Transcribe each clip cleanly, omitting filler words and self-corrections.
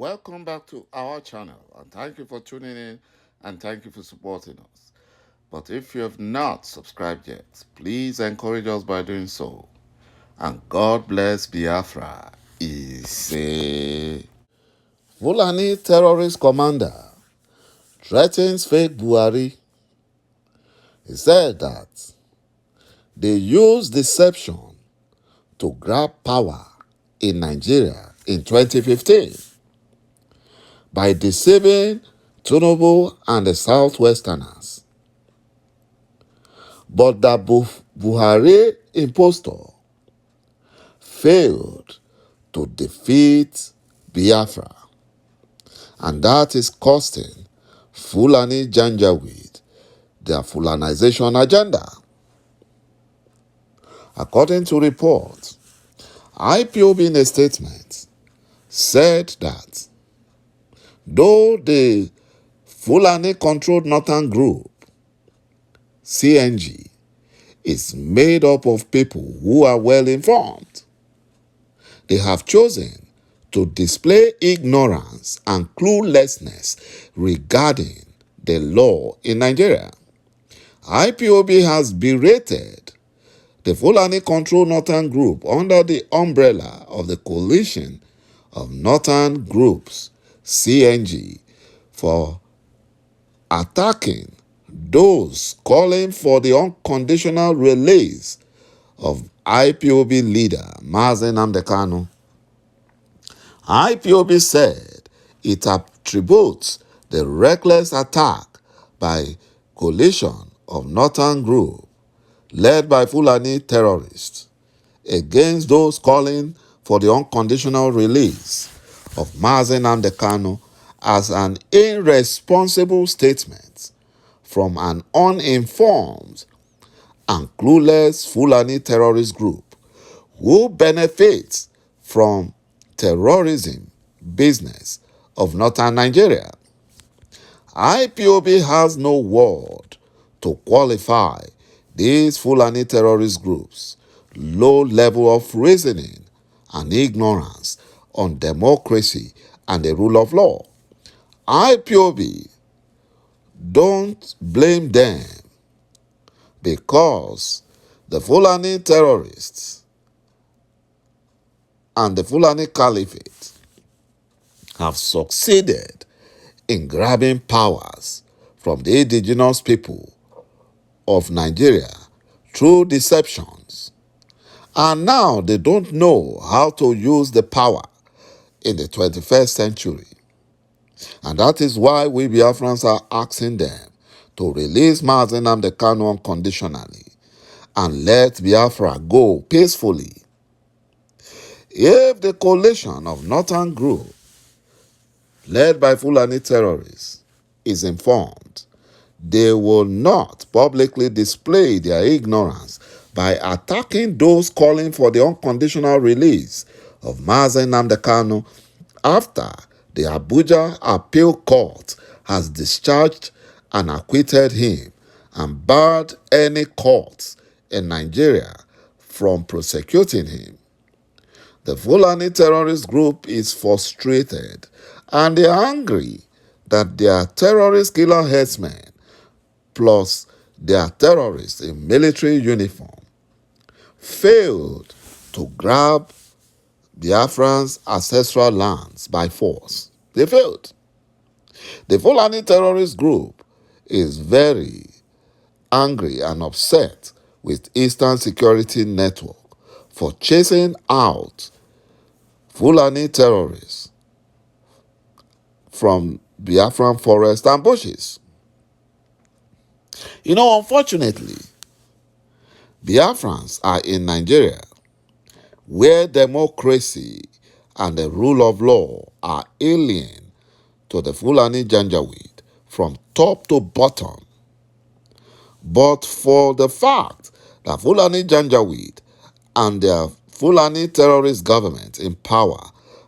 Welcome back to our channel, and thank you for tuning in and thank you for supporting us. But if you have not subscribed yet, please encourage us by doing so. And God bless Biafra. Fulani terrorist commander threatens fake BUHARI. He said that they use deception to grab power in Nigeria in 2015 by deceiving Tinubu and the Southwesterners. But the BUHARI impostor failed to defeat Biafra, and that is costing Fulani Janjaweed their Fulanization agenda. According to reports, IPOB in a statement said that though the Fulani-controlled Northern Group, CNG, is made up of people who are well informed, they have chosen to display ignorance and cluelessness regarding the law in Nigeria. IPOB has berated the Fulani-controlled Northern Group under the umbrella of the Coalition of Northern Groups, CNG, for attacking those calling for the unconditional release of IPOB leader ﷺ Kanu. IPOB said it attributes the reckless attack by Coalition of Northern Group led by Fulani terrorists against those calling for the unconditional release of ﷺ Kanu as an irresponsible statement from an uninformed and clueless Fulani terrorist group who benefits from terrorism business of northern Nigeria. IPOB has no word to qualify these Fulani terrorist groups' low level of reasoning and ignorance on democracy and the rule of law. IPOB don't blame them because the Fulani terrorists and the Fulani Caliphate have succeeded in grabbing powers from the indigenous people of Nigeria through deceptions. And now they don't know how to use the power in the 21st century. And that is why we Biafrans are asking them to release ﷺ Kanu unconditionally and let Biafra go peacefully. If the coalition of Northern Group, led by Fulani terrorists, is informed, they will not publicly display their ignorance by attacking those calling for the unconditional release of ﷺ Kanu after the Abuja Appeal Court has discharged and acquitted him and barred any courts in Nigeria from prosecuting him. The Fulani terrorist group is frustrated and they are angry that their terrorist killer headsmen plus their terrorists in military uniform failed to grab Biafran's ancestral lands by force. They failed. The Fulani terrorist group is very angry and upset with Eastern Security Network for chasing out Fulani terrorists from Biafran forests and bushes. Unfortunately, Biafrans are in Nigeria, where democracy and the rule of law are alien to the Fulani Janjaweed from top to bottom. But for the fact that Fulani Janjaweed and their Fulani terrorist government in power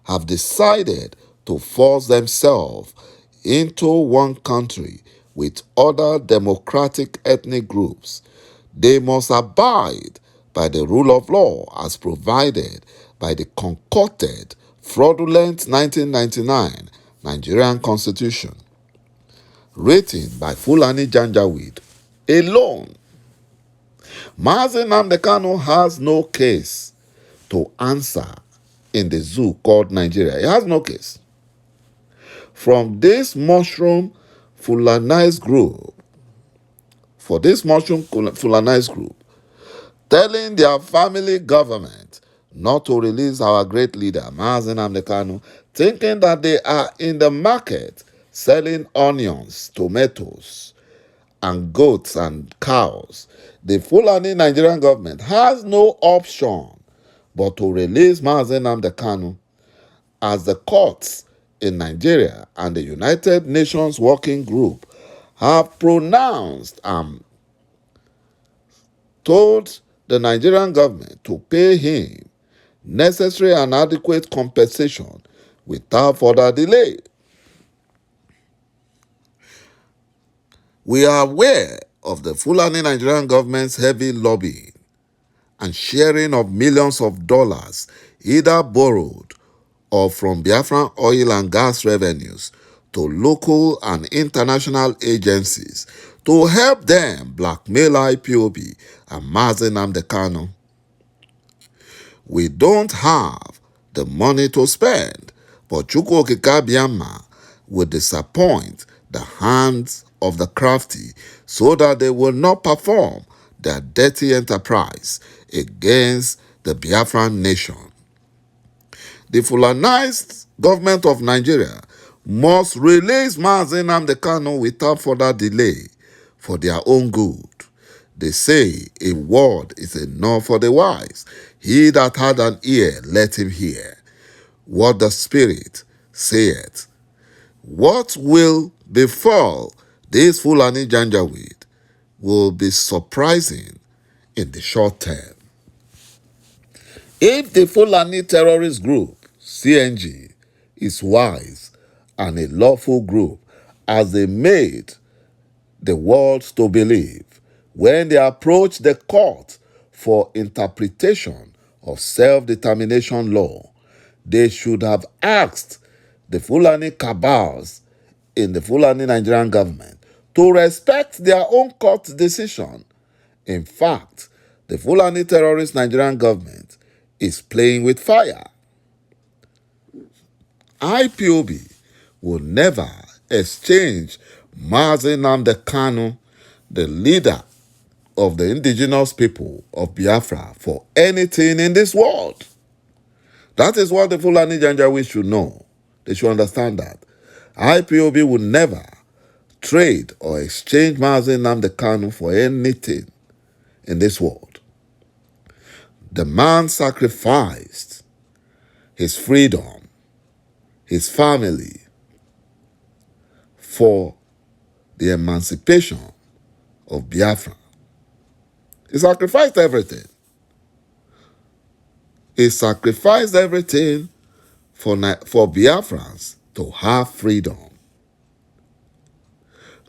have decided to force themselves into one country with other democratic ethnic groups, they must abide by the rule of law as provided by the concocted fraudulent 1999 Nigerian Constitution, written by Fulani Janjaweed alone. Mazi Nnamdi Kanu has no case to answer in the zoo called Nigeria. He has no case. From this mushroom Fulanized group, telling their family government not to release our great leader, Mazi Nnamdi Kanu, thinking that they are in the market selling onions, tomatoes, and goats and cows. The Fulani Nigerian government has no option but to release Mazi Nnamdi Kanu, as the courts in Nigeria and the United Nations Working Group have pronounced and told the Nigerian government to pay him necessary and adequate compensation without further delay. We are aware of the Fulani Nigerian government's heavy lobbying and sharing of millions of dollars, either borrowed or from Biafran oil and gas revenues, to local and international agencies to help them blackmail IPOB and Mazi Nnamdi Kanu. We don't have the money to spend, but ﷺ will disappoint the hands of the crafty so that they will not perform their dirty enterprise against the Biafran nation. The Fulanized government of Nigeria must release Mazi Nnamdi Kanu without further delay for their own good. They say a word is enough for the wise. He that had an ear, let him hear what the Spirit saith. What will befall this Fulani Janjaweed will be surprising in the short term. If the Fulani terrorist group, CNG, is wise and a lawful group, as they made the world to believe when they approached the court for interpretation of self-determination law, they should have asked the Fulani cabals in the Fulani Nigerian government to respect their own court decision. In fact, the Fulani terrorist Nigerian government is playing with fire. IPOB will never exchange Mazi Nnamdi Kanu, the leader of the indigenous people of Biafra, for anything in this world. That is what the Fulani Janjaweed should know. They should understand that. IPOB will never trade or exchange Mazi Nnamdi Kanu for anything in this world. The man sacrificed his freedom, his family, for the emancipation of Biafra. He sacrificed everything. He sacrificed everything for Biafrans to have freedom.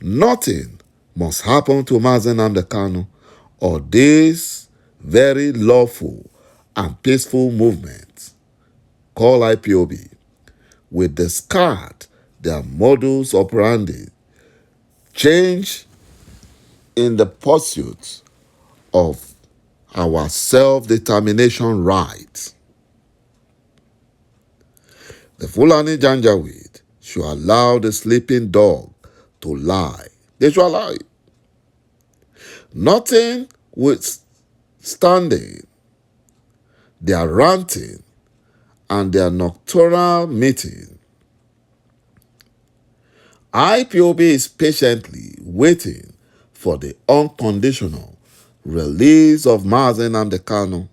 Nothing must happen to Mazi Nnamdi Kanu or this very lawful and peaceful movement called IPOB will discard their modus operandi, change in the pursuit of our self-determination rights. The Fulani Janjaweed should allow the sleeping dog to lie. They should allow it. Nothing withstanding their ranting and their nocturnal meeting, IPOB is patiently waiting for the unconditional release of Mazi Nnamdi Kanu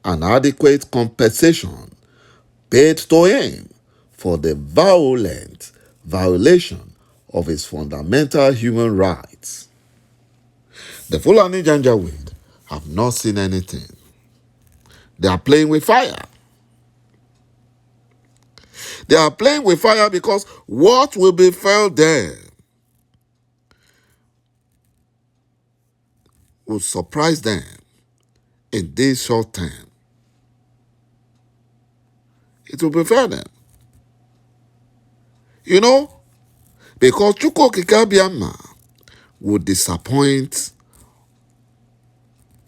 and adequate compensation paid to him for the violent violation of his fundamental human rights. The Fulani Janjaweed have not seen anything. They are playing with fire. They are playing with fire because what will befell them will surprise them in this short term. it will befall them. You know, because ﷺ would disappoint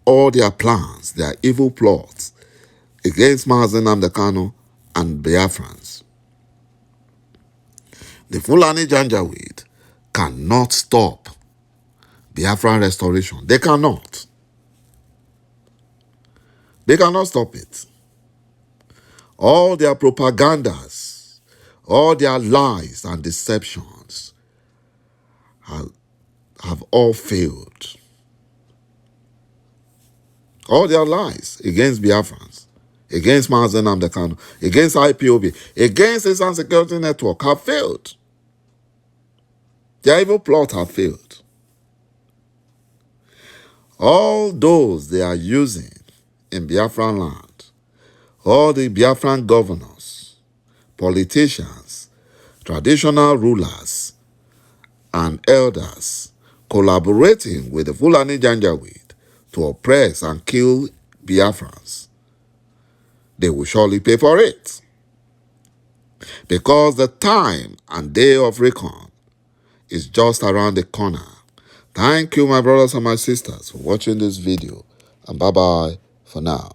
all their plans, their evil plots against Mazi Nnamdi Kanu and Biafrans. The Fulani Janjaweed cannot stop Biafran restoration. They cannot. They cannot stop it. All their propagandas, all their lies and deceptions have all failed. All their lies against Biafrans, against Mazi Nnamdi Kanu, against IPOB, against Eastern Security Network have failed. Their evil plot have failed. All those they are using in Biafran land, all the Biafran governors, politicians, traditional rulers, and elders collaborating with the Fulani Janjaweed to oppress and kill Biafrans, they will surely pay for it. Because the time and day of reckoning is just around the corner. Thank you, my brothers and my sisters, for watching this video. And bye-bye for now.